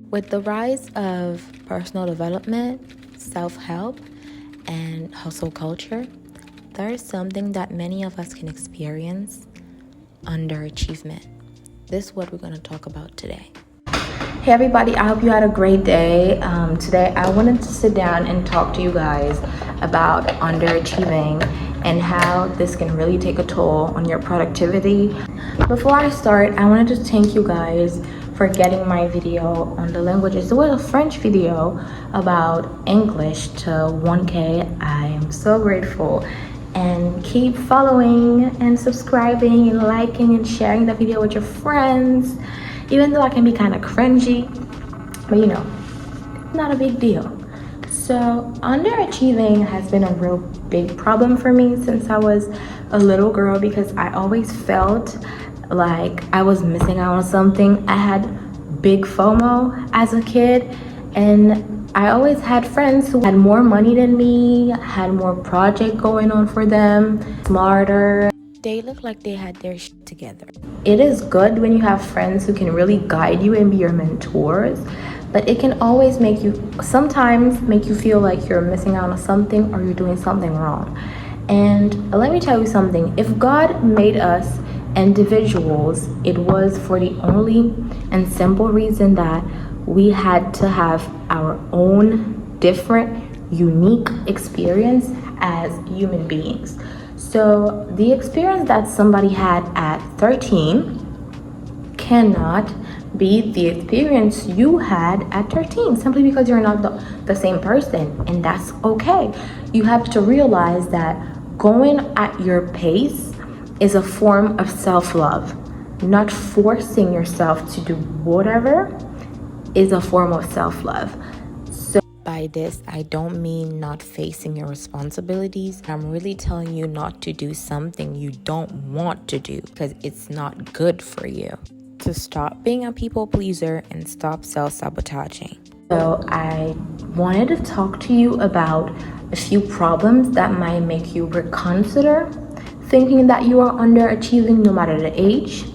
With the rise of personal development, self-help, and hustle culture, there is something that many of us can experience: underachievement. This is what we're going to talk about today. Hey everybody, I hope you had a great day. Today I wanted to sit down and talk to you guys about underachieving and how this can really take a toll on your productivity. Before I start, I wanted to thank you guys for getting my video on the languages. It was a French video about English to 1K. I am so grateful. And keep following and subscribing and liking and sharing the video with your friends. Even though I can be kind of cringy, but not a big deal. So underachieving has been a real big problem for me since I was a little girl, because I always felt like I was missing out on something. I had big FOMO as a kid, and I always had friends who had more money than me, had more project going on for them, smarter. They look like they had their shit together. It is good when you have friends who can really guide you and be your mentors, but it can always sometimes make you feel like you're missing out on something or you're doing something wrong. And let me tell you something, if God made us individuals, it was for the only and simple reason that we had to have our own different, unique experience as human beings. So the experience that somebody had at 13 cannot be the experience you had at 13, simply because you're not the same person, and that's okay. You have to realize that going at your pace is a form of self-love. Not forcing yourself to do whatever is a form of self-love. By this, I don't mean not facing your responsibilities. I'm really telling you not to do something you don't want to do because it's not good for you. To stop being a people pleaser and stop self-sabotaging. So I wanted to talk to you about a few problems that might make you reconsider thinking that you are underachieving, no matter the age,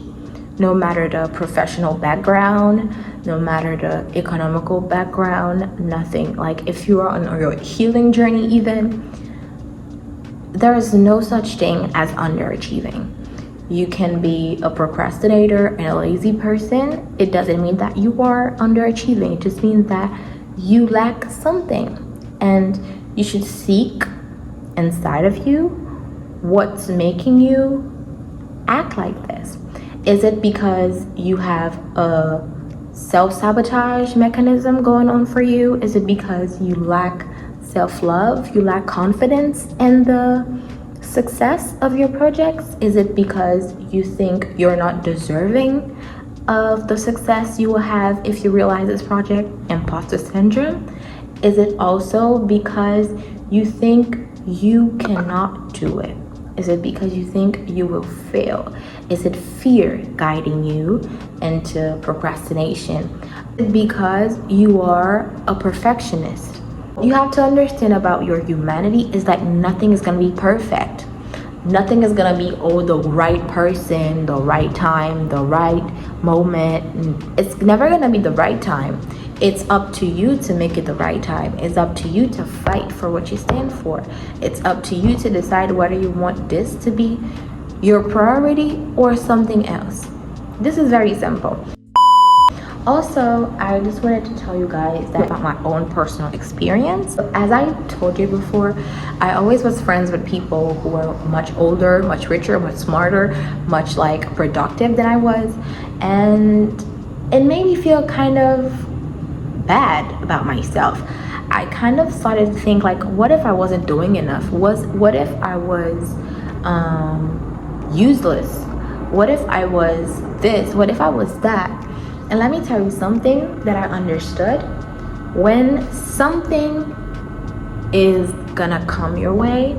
no matter the professional background, no matter the economical background, nothing. Like if you are on your healing journey even, there is no such thing as underachieving. You can be a procrastinator and a lazy person. It doesn't mean that you are underachieving. It just means that you lack something, and you should seek inside of you what's making you act like this. Is it because you have a self-sabotage mechanism going on for you? Is it because you lack self-love? You lack confidence in the success of your projects? Is it because you think you're not deserving of the success you will have if you realize this project? Imposter syndrome? Is it also because you think you cannot do it? Is it because you think you will fail? Is it fear guiding you into procrastination? Is it because you are a perfectionist? You have to understand about your humanity is that nothing is going to be perfect. Nothing is going to be, the right person, the right time, the right moment. It's never going to be the right time. It's up to you to make it the right time. It's up to you to fight for what you stand for. It's up to you to decide whether you want this to be your priority or something else. This is very simple. Also, I just wanted to tell you guys that about my own personal experience. As I told you before, I always was friends with people who were much older, much richer, much smarter, much productive than I was. And it made me feel kind of bad about myself. I kind of started to think what if I wasn't doing enough? What if I was useless? What if I was this? What if I was that? And let me tell you something that I understood. When something is gonna come your way,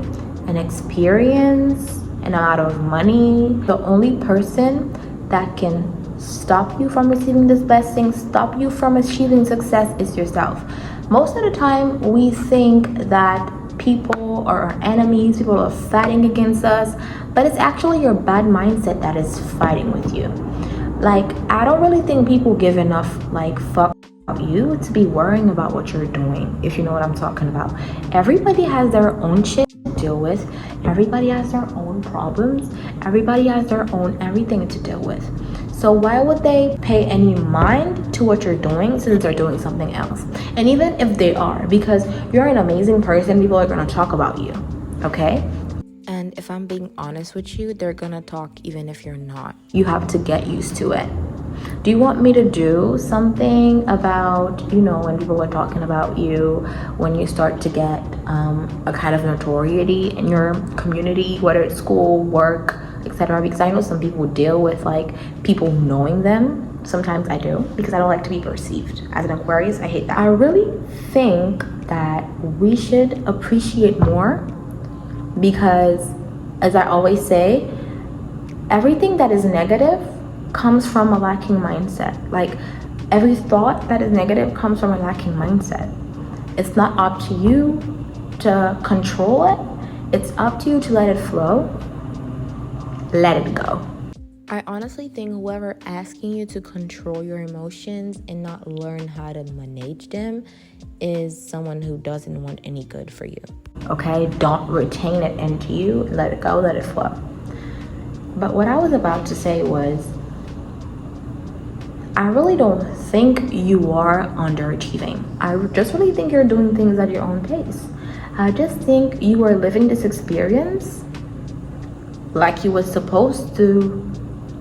an experience, an amount of money, the only person that can stop you from receiving this blessing, stop you from achieving success is yourself. Most of the time we think that people are our enemies, people are fighting against us, but it's actually your bad mindset that is fighting with you. I don't really think people give enough fuck you to be worrying about what you're doing, if you know what I'm talking about. Everybody has their own shit to deal with. Everybody has their own problems. Everybody has their own everything to deal with. So why would they pay any mind to what you're doing since they're doing something else? And even if they are, because you're an amazing person, people are going to talk about you, okay? And if I'm being honest with you, they're gonna talk even if you're not. You have to get used to it. Do you want me to do something about, when people are talking about you, when you start to get a kind of notoriety in your community, whether it's school, work, etc.? Because I know some people deal with like people knowing them. Sometimes I do, because I don't like to be perceived as an Aquarius. I hate that. I really think that we should appreciate more, because as I always say, everything that is negative comes from a lacking mindset. Like every thought that is negative comes from a lacking mindset. It's not up to you to control it. It's up to you to let it flow. Let it go. I honestly think whoever asking you to control your emotions and not learn how to manage them is someone who doesn't want any good for you. Okay, don't retain it into you. Let it go, let it flow. But what I was about to say was, I really don't think you are underachieving. I just really think you're doing things at your own pace. I just think you are living this experience like you were supposed to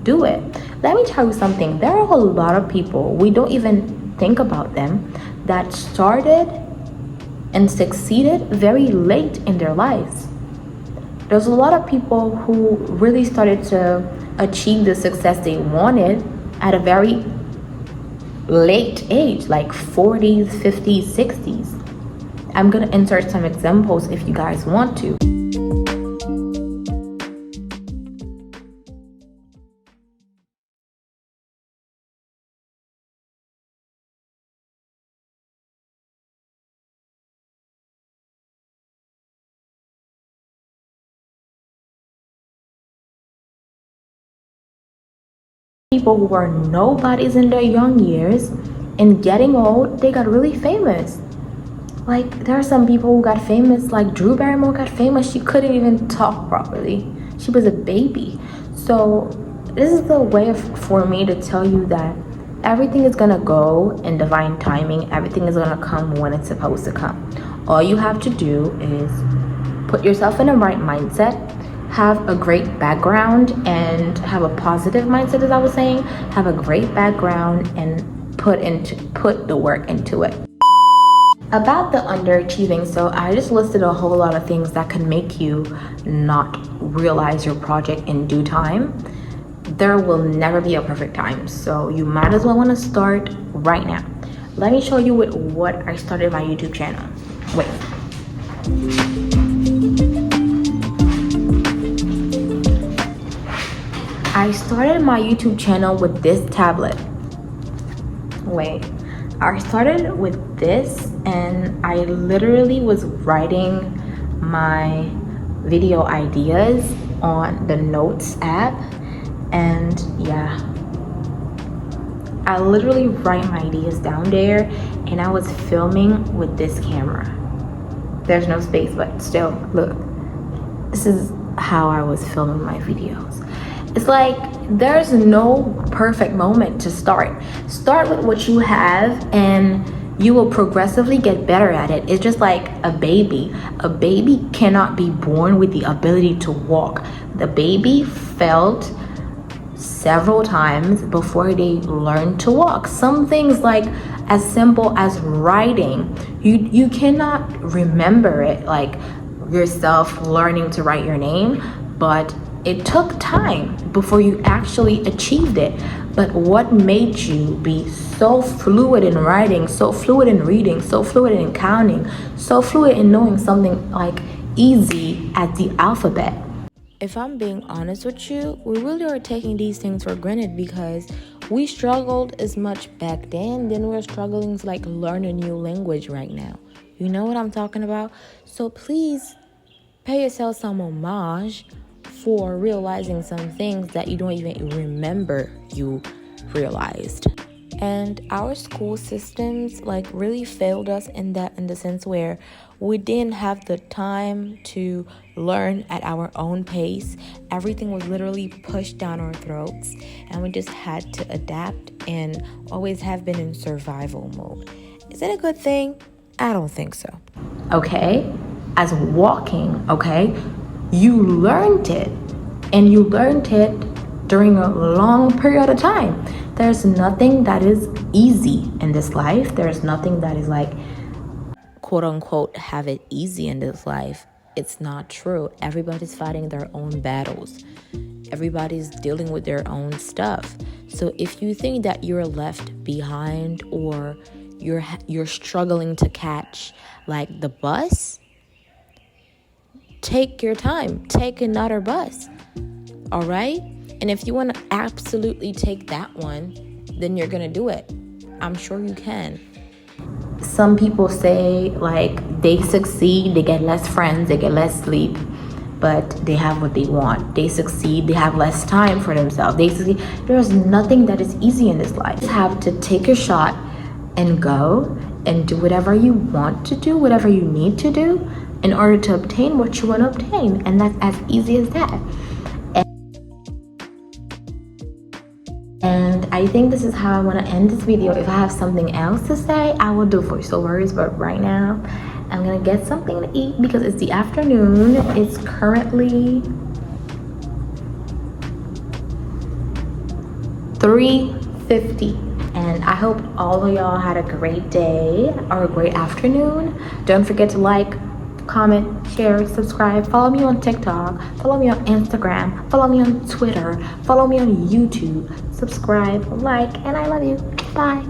do it. Let me tell you something. There are a lot of people, we don't even think about them, that started and succeeded very late in their lives. There's a lot of people who really started to achieve the success they wanted at a very late age, like 40s, 50s, 60s. I'm gonna insert some examples if you guys want to. People who were nobodies in their young years and getting old, they got really famous. Like there are some people who got famous, like Drew Barrymore got famous. She couldn't even talk properly. She was a baby. So this is the way for me to tell you that everything is gonna go in divine timing. Everything is gonna come when it's supposed to come. All you have to do is put yourself in the right mindset, have a great background, and have a positive mindset, as I was saying. Have a great background and put the work into it. About the underachieving, so I just listed a whole lot of things that can make you not realize your project in due time. There will never be a perfect time, so you might as well want to start right now. Let me show you with what I started my YouTube channel. Wait. I started my YouTube channel with this tablet. I started with this, and I literally was writing my video ideas on the Notes app, and yeah, I literally write my ideas down there, and I was filming with this camera. There's no space, but still, look, this is how I was filming my videos. It's like there's no perfect moment to start. Start with what you have and you will progressively get better at it. It's just like a baby. A baby cannot be born with the ability to walk. The baby felt several times before they learn to walk. Some things like as simple as writing, you cannot remember it, like yourself learning to write your name, but it took time before you actually achieved it. But what made you be so fluid in writing, so fluid in reading, so fluid in counting, so fluid in knowing something like easy as the alphabet? If I'm being honest with you, we really are taking these things for granted because we struggled as much back then we're struggling to like learn a new language right now. You know what I'm talking about? So please pay yourself some homage for realizing some things that you don't even remember you realized. And our school systems like really failed us in the sense where we didn't have the time to learn at our own pace. Everything was literally pushed down our throats, and we just had to adapt and always have been in survival mode. Is it a good thing? I don't think so. Okay? As walking, okay? You learned it, and you learned it during a long period of time. There's nothing that is easy in this life. There's nothing that is like, quote unquote, have it easy in this life. It's not true. Everybody's fighting their own battles. Everybody's dealing with their own stuff. So if you think that you're left behind or you're struggling to catch like the bus, take your time. Take another bus. All right? And if you want to absolutely take that one, then you're going to do it. I'm sure you can. Some people say like they succeed, they get less friends, they get less sleep, but they have what they want. They succeed, they have less time for themselves. They succeed. There's nothing that is easy in this life. You have to take a shot and go and do whatever you want to do, whatever you need to do in order to obtain what you want to obtain. And that's as easy as that. And I think this is how I want to end this video. If I have something else to say, I will do voiceovers, but right now I'm gonna get something to eat because it's the afternoon. It's currently 3:50, and I hope all of y'all had a great day or a great afternoon. Don't forget to like, comment, share, subscribe. Follow me on TikTok, follow me on Instagram, follow me on Twitter, follow me on YouTube. Subscribe, like, and I love you. Bye.